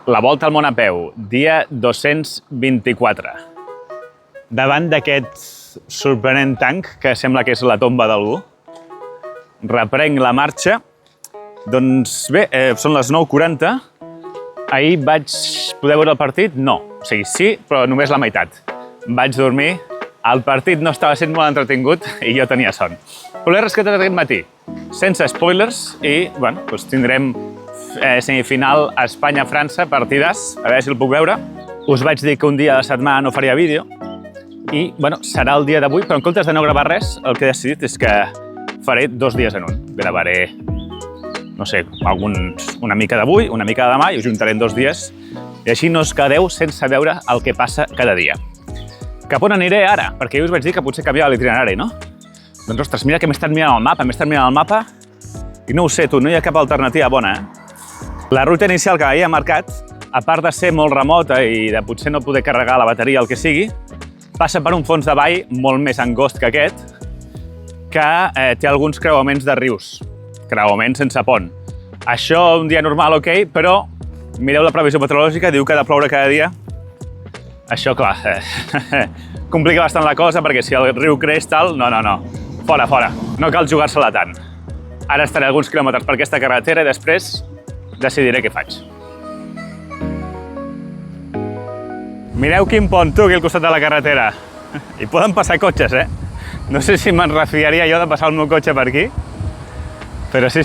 La volta al món a peu, dia 224. Davant d'aquest sorprenent tanc, que sembla que és la tomba d'algú, reprenc la marxa. Doncs bé, són les 9:40. Ahir vaig poder veure el partit? No. O sigui, sí, però només la meitat. Vaig dormir, el partit no estava sent molt entretingut i jo tenia son. Però l'he rescatat aquest matí, sense spoilers, i bueno, doncs tindrem semifinal Espanya-França, partides, a veure si el puc veure. Us vaig dir que un dia de setmana no faria vídeo i bueno, serà el dia d'avui, però en comptes de no gravar res, el que he decidit és que faré 2 dies en un. Gravaré, no sé, una mica d'avui, una mica de demà, i us juntaré en 2 dies, i així no us quedeu sense veure el que passa cada dia. Cap on aniré ara? Perquè jo us vaig dir que potser canviava l'itinerari, no? Doncs, ostres, mira que m'he estat mirant el mapa, i no ho sé, tu, no hi ha cap alternativa bona, eh? La ruta inicial que havia marcat, a part de ser molt remota i de potser no poder carregar la bateria, el que sigui, passa per un fons de vall molt més angost que aquest, que té alguns creuaments de rius, creuaments sense pont. Això un dia normal, ok, però mireu la previsió meteorològica, diu que ha de ploure cada dia. Això, clar, complica bastant la cosa, perquè si el riu creix tal, no, fora, no cal jugar-se-la tant. Ara estaré alguns quilòmetres per aquesta carretera i després decidiré què faig. Mireu quin pont, tu, aquí al costat de la carretera. Hi poden passar cotxes, eh? No sé si me'n refiaria jo de passar el meu cotxe per aquí, però sí,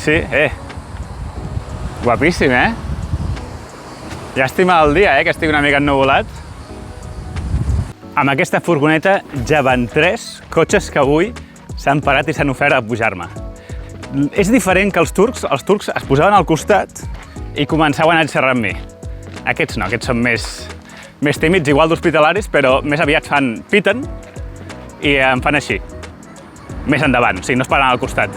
guapíssim, eh? Llàstima el dia, que estigui una mica ennuvolat. Amb aquesta furgoneta ja van 3 cotxes que avui s'han parat i s'han ofert a pujar-me. És diferent que els turcs es posaven al costat i començaven a xerrar amb mi. Aquests no, aquests són més tímids, igual d'hospitalaris, però més aviat piten i em fan així, més endavant, o sigui, no es paren al costat.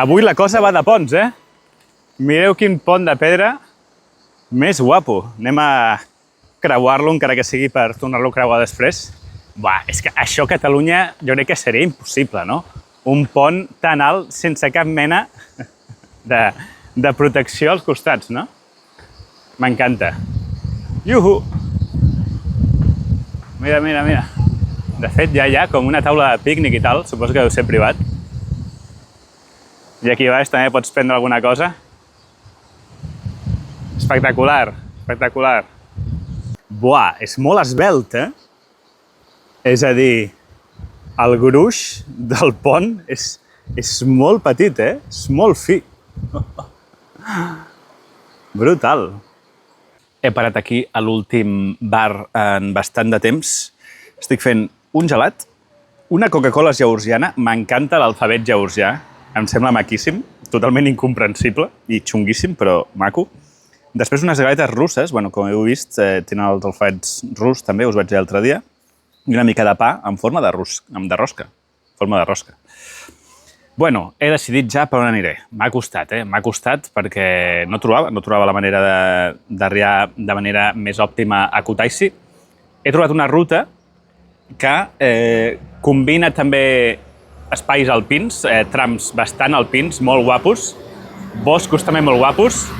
Avui la cosa va de ponts, eh? Mireu quin pont de pedra més guapo. Anem a creuar-lo, encara que sigui per tornar-lo a creuar després. Buah, és que això a Catalunya jo crec que seria impossible, no? Un pont tan alt sense cap mena de protecció als costats, no? M'encanta. Iuhu! Mira. De fet, ja hi ha com una taula de pícnic i tal, suposo que deu ser privat. I aquí baix també pots prendre alguna cosa. Espectacular. Buah, és molt esvelt, eh? És a dir, el gruix del pont és molt petit, eh? És molt fi. Brutal. He parat aquí a l'últim bar en bastant de temps. Estic fent un gelat, una Coca-Cola georgiana. M'encanta l'alfabet georgià. Em sembla maquíssim, totalment incomprensible i xunguíssim, però maco. Després unes galetes russes, bueno, com heu vist, tenen els alfabets rus també, us vaig dir l'altre dia, i una mica de pa en forma de rosca. Bueno, he decidit ja per on aniré. M'ha costat, M'ha costat perquè no trobava la manera d'arribar de manera més òptima a Kutaisi. He trobat una ruta que combina també espais alpins, trams bastant alpins, molt guapos, boscos també molt guapos.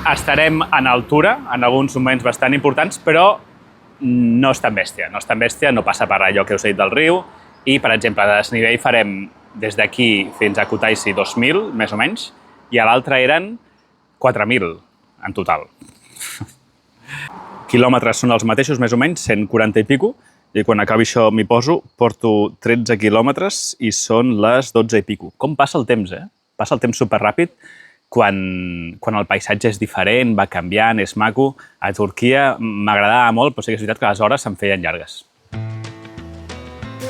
Estarem en altura, en alguns moments bastant importants, però no és tan bèstia. No passa per allò que us he dit del riu. I, per exemple, de desnivell farem des d'aquí fins a Kutaisi 2.000, més o menys, i a l'altre eren 4.000 en total. Quilòmetres són els mateixos, més o menys, 140 i pico, i quan acabi això m'hi poso, porto 13 quilòmetres i són les 12 i pico. Com passa el temps, eh? Passa el temps superràpid quan el paisatge és diferent, va canviant, és maco. A Turquia m'agradava molt, però sí que és veritat que les hores se'm feien llargues.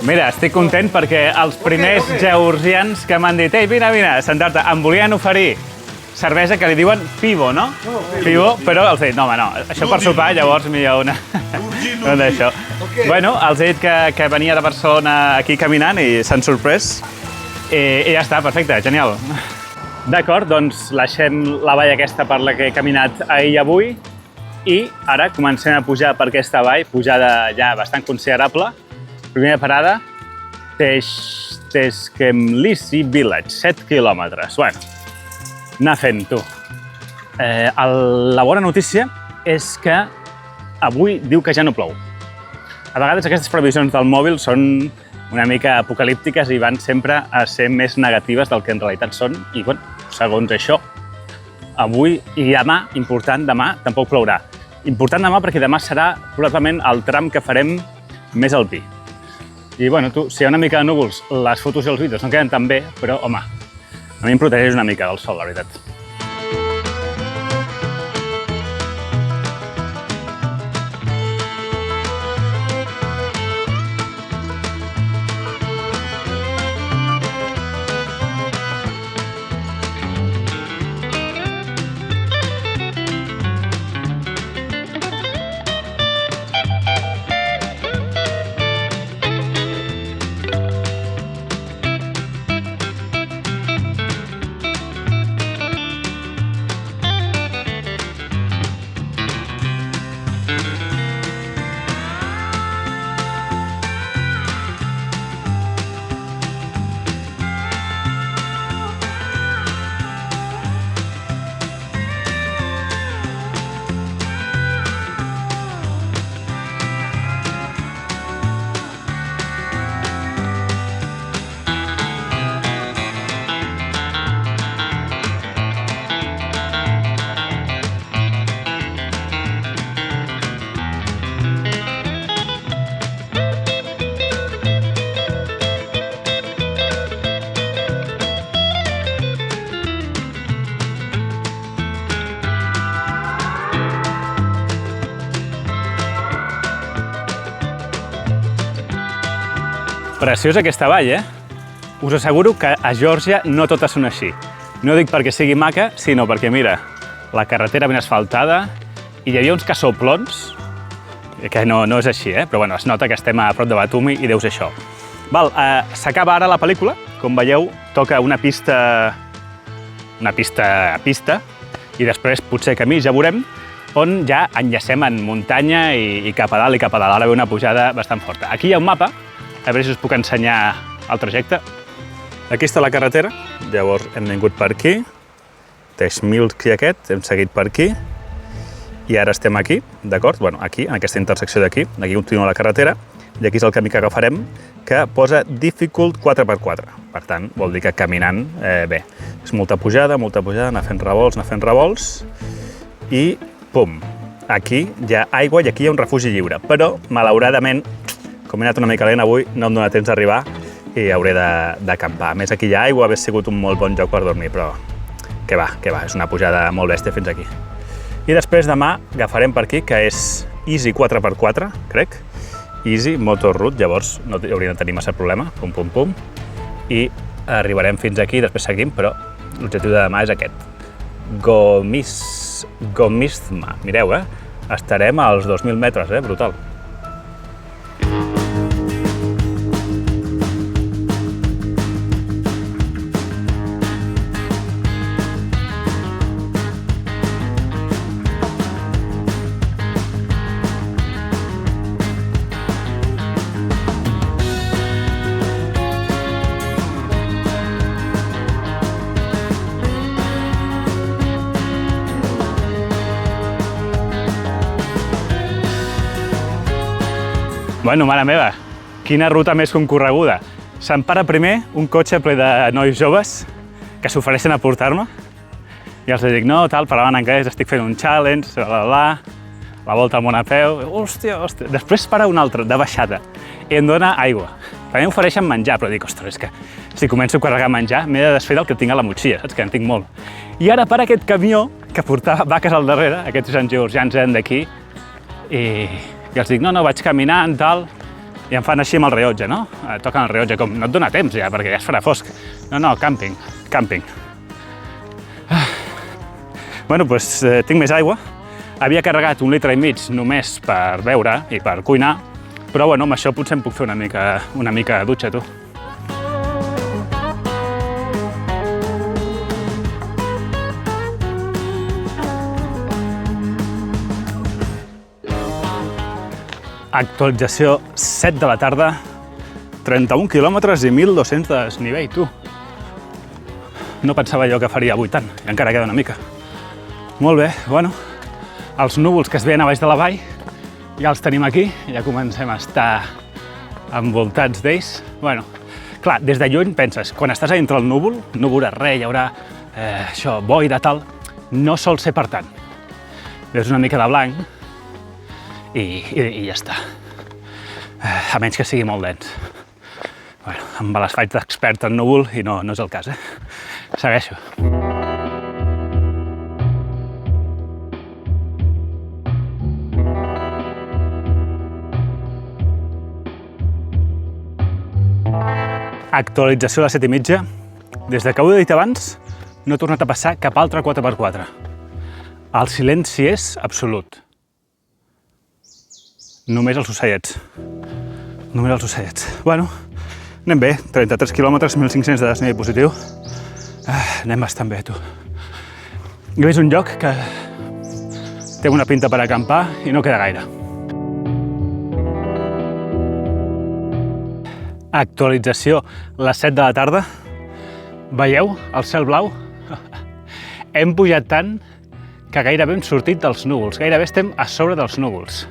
Mira, estic content perquè els primers georgians que m'han dit «Ei, vine, sentar-te», em volien oferir cervesa que li diuen Fibo, no? Fibo, però els he dit, no, home, no, això per sopar, llavors millor una d'això. Bueno, els he dit que venia de Barcelona aquí caminant i s'han sorprès. I ja està, perfecte, genial. D'acord, doncs deixem la vall aquesta per la que he caminat ahir i avui i ara comencem a pujar per aquesta vall, pujada ja bastant considerable. Primera parada, Teshkemlisi Village, 7 quilòmetres. Bueno, anar fent, tu. La bona notícia és que avui diu que ja no plou. A vegades aquestes previsions del mòbil són una mica apocalíptiques i van sempre a ser més negatives del que en realitat són. I, bueno, segons això, avui i demà, important, demà tampoc plourà. Important demà perquè demà serà probablement el tram que farem més alpí. I, bueno, tu, si hi ha una mica de núvols, les fotos i els vídeos no queden tan bé, però, home, a mi em protegeix una mica del sol, la veritat. Preciosa aquesta vall, eh? Us asseguro que a Geòrgia no totes són així. No dic perquè sigui maca, sinó perquè, mira, la carretera ben asfaltada i hi havia uns cassoplons, que no és així, però bueno, es nota que estem a prop de Batumi i deu ser això. S'acaba ara la pel·lícula, com veieu, toca una pista a pista i després potser camí, ja veurem, on ja enllacem en muntanya i cap a dalt i cap a dalt. Ara ve una pujada bastant forta. Aquí hi ha un mapa, a veure si us puc ensenyar el trajecte. Aquí està la carretera, llavors hem vingut per aquí, Teshkemlisi aquest, hem seguit per aquí, i ara estem aquí, d'acord? Bueno, aquí, en aquesta intersecció d'aquí, aquí continua la carretera, i aquí és el camí que agafarem, que posa Difficult 4x4. Per tant, vol dir que caminant bé. És molta pujada, anar fent revolts, i pum! Aquí hi ha aigua i aquí hi ha un refugi lliure, però, malauradament, com he anat una mica lent avui, no em dóna temps d'arribar i hauré d'acampar. A més, aquí hi ha aigua, hauria sigut un molt bon lloc per dormir, però que va, és una pujada molt bèstia fins aquí. I després demà agafarem per aquí, que és Easy 4x4, crec. Easy Motor Route, llavors no hauríem de tenir massa problema, pum, i arribarem fins aquí, després seguim, però l'objectiu de demà és aquest. Gomizma, mireu, estarem als 2.000 metres, brutal. Bueno, mare meva, quina ruta més concorreguda. Se'm para primer un cotxe ple de nois joves que s'ofereixen a portar-me i els dic, no, tal, parlaven anglès, estic fent un challenge, la volta al món a peu, hòstia. Després para un altre, de baixada, i em dona aigua. També m'ofereixen menjar, però dic, ostres, és que si començo a carregar menjar m'he de desfer del que tinc a la motxilla, saps, que en tinc molt. I ara para aquest camió que portava vaques al darrere, aquests sant georgians eren d'aquí, i els dic, no, vaig caminant, tal, i em fan així amb el rellotge, no? Toquen el rellotge, com, no et dona temps ja, perquè ja es farà fosc. No, càmping. Bueno, doncs tinc més aigua. Havia carregat 1,5 litres només per beure i per cuinar, però bueno, amb això potser em puc fer una mica de dutxa, tu. Actualització 7 de la tarda, 31 quilòmetres i 1.200 de desnivell, tu. No pensava jo que faria avui tant, i encara queda una mica. Molt bé, bueno, els núvols que es veien a baix de la vall ja els tenim aquí, ja comencem a estar envoltats d'ells. Bueno, clar, des de lluny penses, quan estàs a dintre el núvol, no veuràs res, hi haurà això, boira, tal, no sol ser per tant. Veus una mica de blanc i ja està. A menys que sigui molt dens. Bueno, amb les faig d'expert en núvol i no és el cas, Segueixo. Actualització a les 7:30. Des que ho he dit abans, no he tornat a passar cap altre 4x4. El silenci és absolut. Només els ocellets. Només els ocellets. Bueno, anem bé. 33 quilòmetres, 1.500 de desnivell positiu. Anem bastant bé, tu. He vist un lloc que té una pinta per acampar i no queda gaire. Actualització a les 7 de la tarda. Veieu el cel blau? Hem pujat tant que gairebé hem sortit dels núvols. Gairebé estem a sobre dels núvols.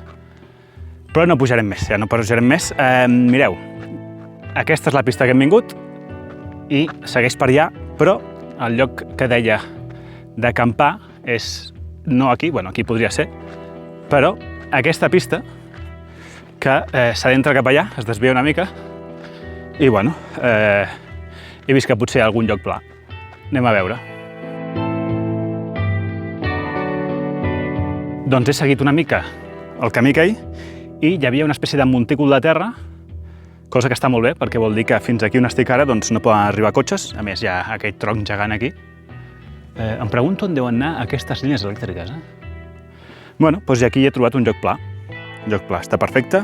Però no pujarem més, ja no pujarem més. Mireu, aquesta és la pista que hem vingut i segueix per allà, però el lloc que deia d'acampar és no aquí, bueno, aquí podria ser, però aquesta pista que s'adentra cap allà, es desvia una mica i, bueno, he vist que potser hi ha algun lloc pla. Anem a veure. Doncs he seguit una mica el camí que i hi havia una espècie de montícul de terra, cosa que està molt bé, perquè vol dir que fins aquí on estic ara doncs, no poden arribar cotxes. A més, hi ha aquell tronc gegant aquí. Em pregunto on deuen anar aquestes línies elèctriques. Bueno, doncs aquí he trobat un lloc pla. Un lloc pla, està perfecte.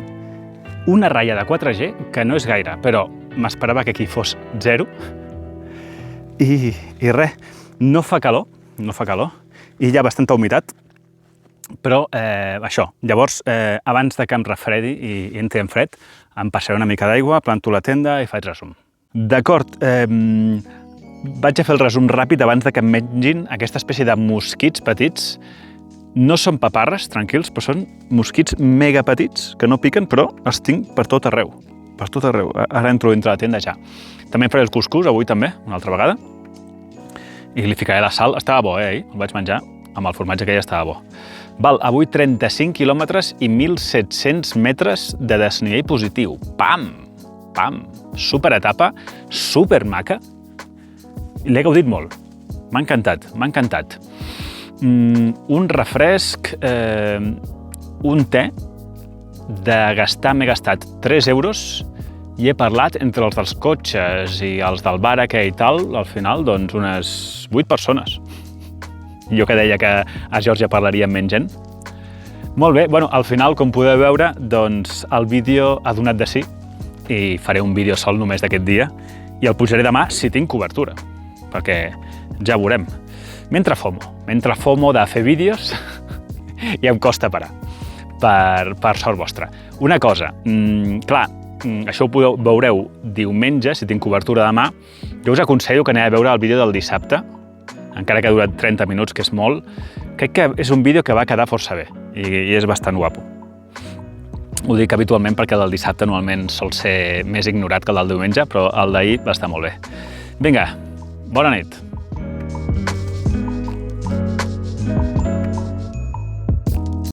Una ratlla de 4G, que no és gaire, però m'esperava que aquí fos 0. I res, no fa calor, i hi ha bastanta humitat. Però això, llavors, abans de que em refredi i entri en fred, em passaré una mica d'aigua, planto la tenda i faig resum. D'acord, vaig a fer el resum ràpid abans de que em mengin aquesta espècie de mosquits petits. No són paparres, tranquils, però són mosquits mega petits que no piquen, però els tinc per tot arreu. Per tot arreu. Ara entro dintre la tenda ja. També faré el cuscús avui també, una altra vegada. I li ficaré la sal. Estava bo, ahir el vaig menjar. Amb el formatge que ja estava bo. Val, avui 35 quilòmetres i 1.700 metres de desnivell positiu. Pam! Pam! Super etapa, super maca. L'he gaudit molt. M'ha encantat, m'ha encantat. Un refresc, un te, de gastar, m'he gastat 3 euros i he parlat entre els dels cotxes i els del bar aquell i tal, al final, doncs, unes 8 persones. Jo que deia que a Geòrgia parlaria amb menys gent. Molt bé, bueno, al final, com podeu veure, doncs el vídeo ha donat de sí i faré un vídeo sol només d'aquest dia i el pujaré demà si tinc cobertura, perquè ja veurem. Mentre FOMO de fer vídeos i em costa parar, per sort vostra. Una cosa, clar, això ho veureu diumenge, si tinc cobertura demà, jo us aconsello que aneu a veure el vídeo del dissabte, encara que ha durat 30 minuts, que és molt. Crec que és un vídeo que va quedar força bé i és bastant guapo. Ho dic habitualment perquè el del dissabte normalment sol ser més ignorat que el del diumenge, però el d'ahir va estar molt bé. Vinga, bona nit!